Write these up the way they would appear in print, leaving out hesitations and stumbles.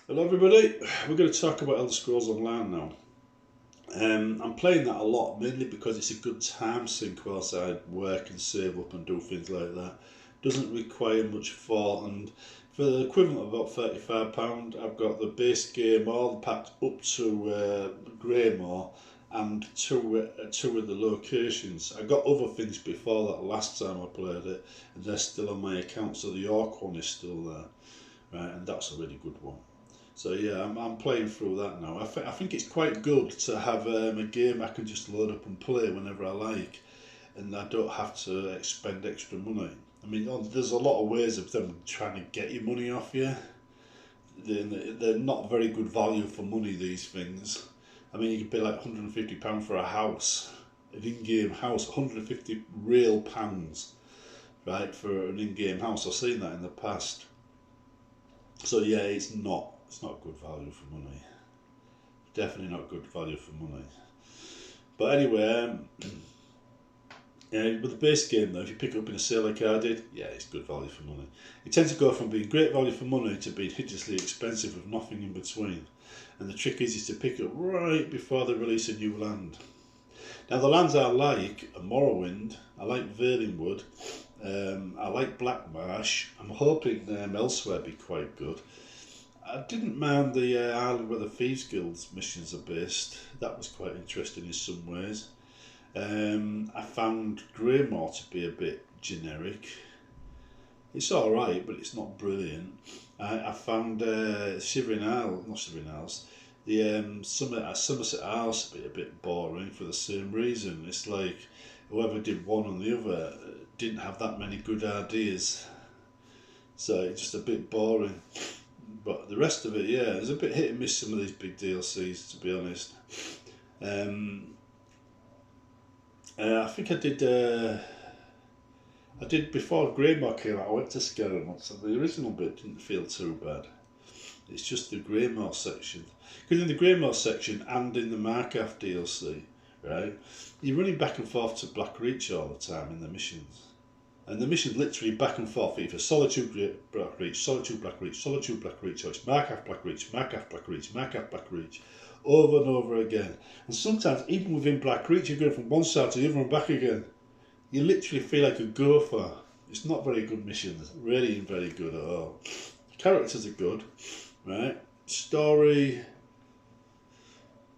Hello everybody, we're going to talk about Elder Scrolls Online now. I'm playing that a lot, mainly because it's a good time sink whilst I work and save up and do things like that. Doesn't require much thought, and for the equivalent of about £35 I've got the base game all packed up to Greymore and two of the locations. I got other things before that last time I played it, and they're still on my account, so the York one is still there, right, and that's a really good one. So yeah, I'm playing through that now. I think it's quite good to have a game I can just load up and play whenever I like, and I don't have to expend extra money. I mean, there's a lot of ways of them trying to get your money off you. They're not very good value for money, these things. I mean, you could pay like £150 for a house, an in-game house, 150 real pounds, right, for an in-game house. I've seen that in the past. So yeah, it's not good value for money. Definitely not good value for money. But anyway, yeah, with the base game though, if you pick it up in a sale like I did, yeah, it's good value for money. It tends to go from being great value for money to being hideously expensive with nothing in between. And the trick is to pick it up right before they release a new land. Now the lands I like are Morrowind, I like Valenwood, I like Blackmarsh. I'm hoping Elsewhere be quite good. I didn't mind the island where the Thieves Guild's missions are based. That was quite interesting in some ways. I found Greymore to be a bit generic. It's alright, but it's not brilliant. I found Shivering Isle, not Shivering Isles, the Somerset Isles to be a bit boring for the same reason. It's like whoever did one and the other didn't have that many good ideas. So it's just a bit boring. But the rest of it, yeah, there's a bit hit and miss some of these big DLCs, to be honest. Um, I think I did before Greymore came out. I went to Scarron once, and the original bit didn't feel too bad. It's just the Greymore section, because in the Greymore section and in the Markaf DLC, right, you're running back and forth to Blackreach all the time in the missions. And the mission's literally back and forth, either Solitude Blackreach, Solitude Blackreach, Solitude Blackreach, or it's Markaf Blackreach, Markaf Blackreach, Markaf Blackreach, over and over again. And sometimes, even within Blackreach, you're going from one side to the other and back again. You literally feel like a gopher. It's not very good missions, really ain't very good at all. Characters are good, right? Story,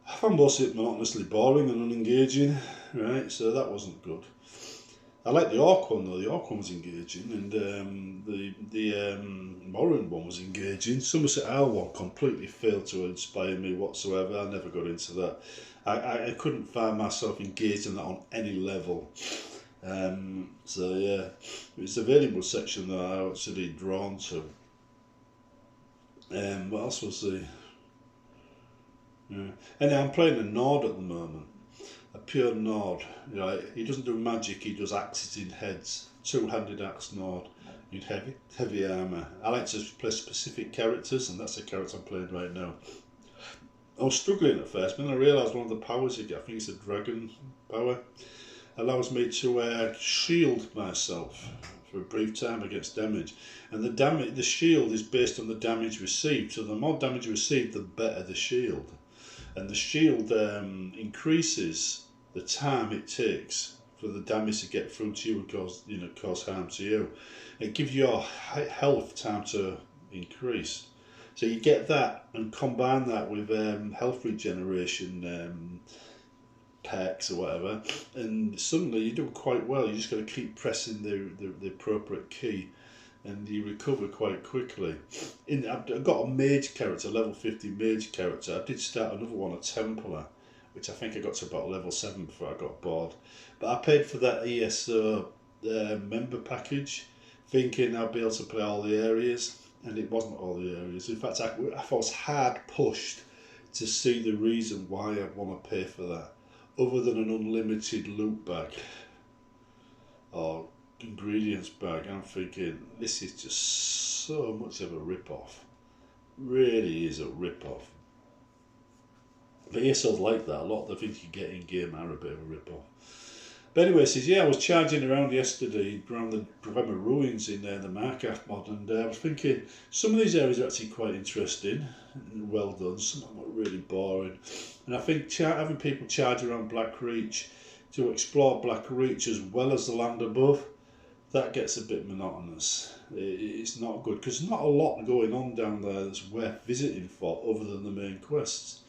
I found most of it monotonously boring and unengaging, right? So that wasn't good. I like the Orc one though. The Orc one was engaging, and the Morrowind one was engaging. Somerset Isle one completely failed to inspire me whatsoever. I never got into that. I couldn't find myself engaged in that on any level. So yeah, it's the available section that I actually drawn to. What else was the? Yeah. And I'm playing a Nord at the moment. A pure Nord. You know, he doesn't do magic, he does axes in heads. Two-handed axe Nord. You'd heavy armour. I like to play specific characters, and that's the character I'm playing right now. I was struggling at first, but then I realised one of the powers you get, I think it's a dragon power, allows me to shield myself for a brief time against damage. And the shield is based on the damage received. So the more damage received, the better the shield. And the shield increases the time it takes for the damage to get through to you and cause harm to you. It gives your health time to increase. So you get that and combine that with health regeneration perks or whatever, and suddenly you do quite well. You just got to keep pressing the appropriate key, and you recover quite quickly. I've got a mage character, level 50 mage character. I did start another one, a Templar, which I think I got to about level 7 before I got bored. But I paid for that ESO member package, thinking I'd be able to play all the areas, and it wasn't all the areas. In fact, I was hard pushed to see the reason why I'd want to pay for that, other than an unlimited loot bag or ingredients bag. I'm thinking this is just so much of a rip-off. Really is a rip-off. But ESO's like that. A lot of the things you get in game are a bit of a rip-off. But anyway, he says, yeah, I was charging around yesterday around the Bremer ruins in the Markaf mod, and I was thinking some of these areas are actually quite interesting and well done. Some of them are really boring, and I think having people charge around Black Reach to explore Black Reach as well as the land above, that gets a bit monotonous. It's not good because there's not a lot going on down there that's worth visiting for other than the main quests.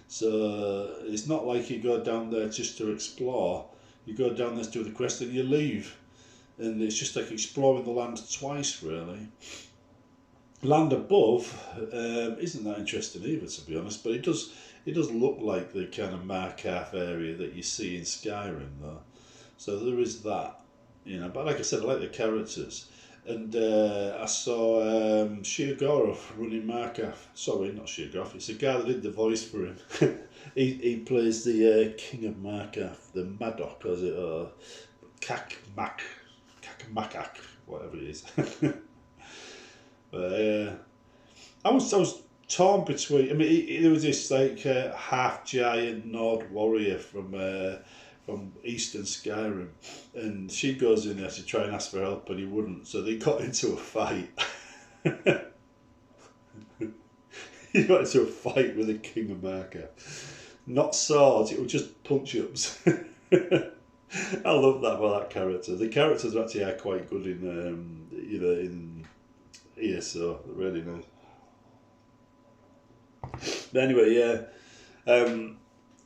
So it's not like you go down there just to explore. You go down there to do the quest and you leave. And it's just like exploring the land twice, really. Land above isn't that interesting either, to be honest, but it does look like the kind of Markarth area that you see in Skyrim, though. So there is that, you know. But like I said, I like the characters. And I saw Sheergoroth running Markarth. Sorry, not Sheergoroth. It's the guy that did the voice for him. he plays the King of Markarth, the Madoc, or is it, or Kakmakak, whatever it is. But I was torn between. I mean, there was this like half giant Nord warrior from Eastern Skyrim, and she goes in there to try and ask for help, and he wouldn't. So they got into a fight. He got into a fight with the King of Markar. Not swords; it was just punch-ups. I love that about that character. The characters actually are quite good in in ESO. Really nice. But anyway, yeah. I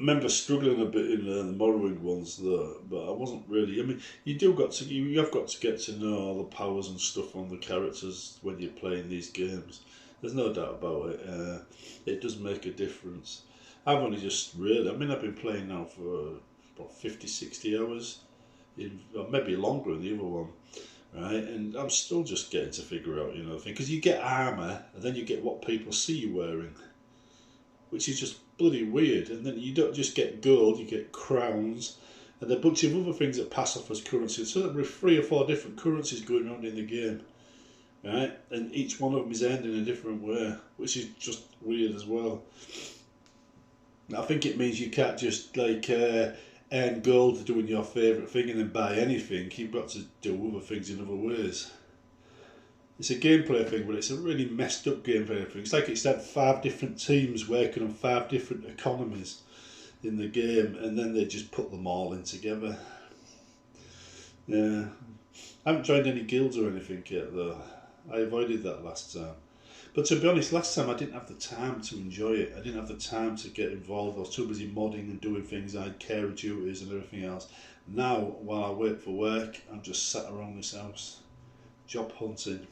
remember struggling a bit in the Morrowind ones though, but I wasn't really. I mean, you have got to get to know all the powers and stuff on the characters when you're playing these games. There's no doubt about it. It does make a difference. I've only just really. I mean, I've been playing now for about 50, 60 hours, or maybe longer in the other one, right? And I'm still just getting to figure out, the thing, because you get armour and then you get what people see you wearing, which is just bloody weird. And then you don't just get gold, you get crowns, and a bunch of other things that pass off as currencies. So there are 3 or 4 different currencies going on in the game, right? And each one of them is earned in a different way, which is just weird as well. I think it means you can't just like earn gold doing your favourite thing and then buy anything. You've got to do other things in other ways. It's a gameplay thing, but it's a really messed up gameplay thing. It's like it's had 5 different teams working on 5 different economies in the game, and then they just put them all in together. Yeah, I haven't joined any guilds or anything yet though. I avoided that last time. But to be honest, last time I didn't have the time to enjoy it. I didn't have the time to get involved. I was too busy modding and doing things. I had care duties and everything else. Now, while I wait for work, I'm just sat around this house, job hunting.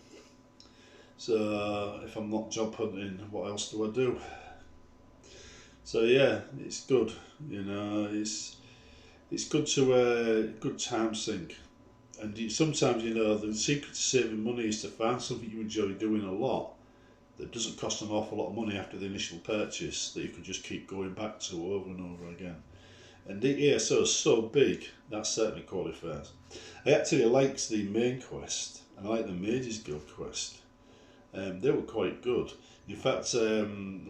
So if I'm not job hunting, what else do I do? So yeah, it's good. It's good to good time sink. And sometimes the secret to saving money is to find something you enjoy doing a lot that doesn't cost an awful lot of money after the initial purchase, that you can just keep going back to over and over again. And the ESO is so big, that certainly qualifies. I actually liked the main quest, and I like the Mages Guild quest. They were quite good. In fact,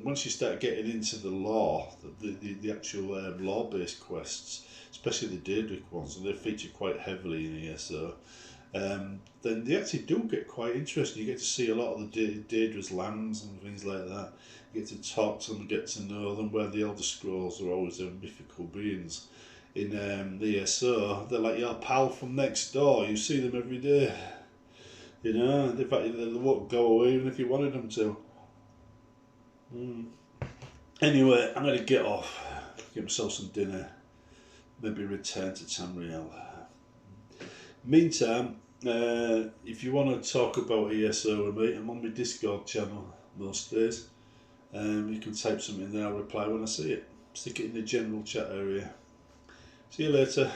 once you start getting into the lore, the actual lore-based quests, especially the Daedric ones, and they feature quite heavily in ESO, then they actually do get quite interesting. You get to see a lot of the Daedra's lands and things like that. You get to talk to them, get to know them, where the Elder Scrolls are always their mythical beings. In the ESO, they're like your pal from next door. You see them every day. In fact, they won't go away even if you wanted them to. Anyway, I'm going to get off, get myself some dinner, maybe return to Tamriel. Meantime, if you want to talk about ESO with me, I'm on my Discord channel most days. You can type something there, I'll reply when I see it. Stick it in the general chat area. See you later.